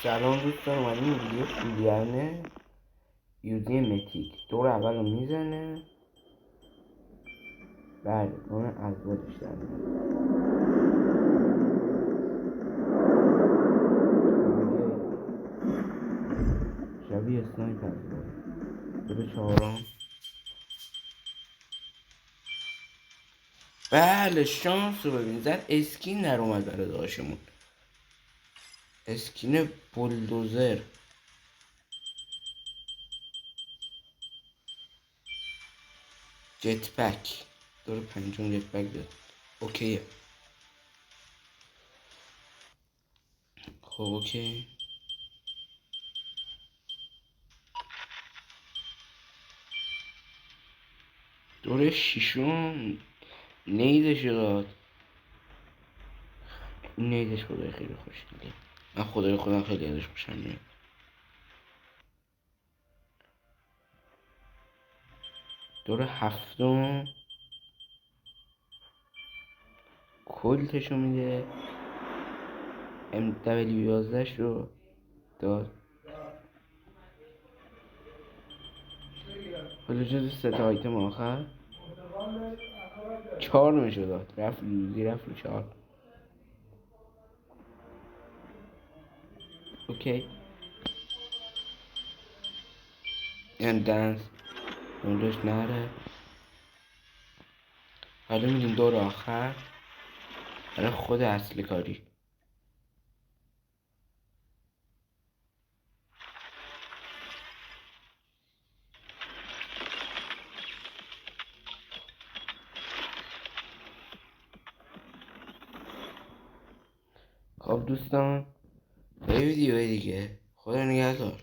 سلام دوستان، اومدیم ویدیو فولیرنه یوزی متیک دور اول رو میزنه. بله دور از بودش در شبیه اسنایپر دور چهارم. بله شانس رو ببین، زد اسکین در اومد برای داشمون، اسکین بولدوزر. جت پک دور پنجم جت پک داد. اوکیه. خب اوکی. دور شیشم نیدش داد. نیدش خدای خیلی خوشگله. من خدای خودم خیلی ازش خوشم میاد. دور هفتم کلتشو میده. MW11 رو داد. حالا جز سه تا آیتم آخر 4 میشه داد. رفت لوزی، رفت رو 4. اوکی. این دنس اونجاش نره. حالا میدیم دور آخر برای خود اصل کاری. خب دوستان، به ویدیو دیگه، خدا نگهدار.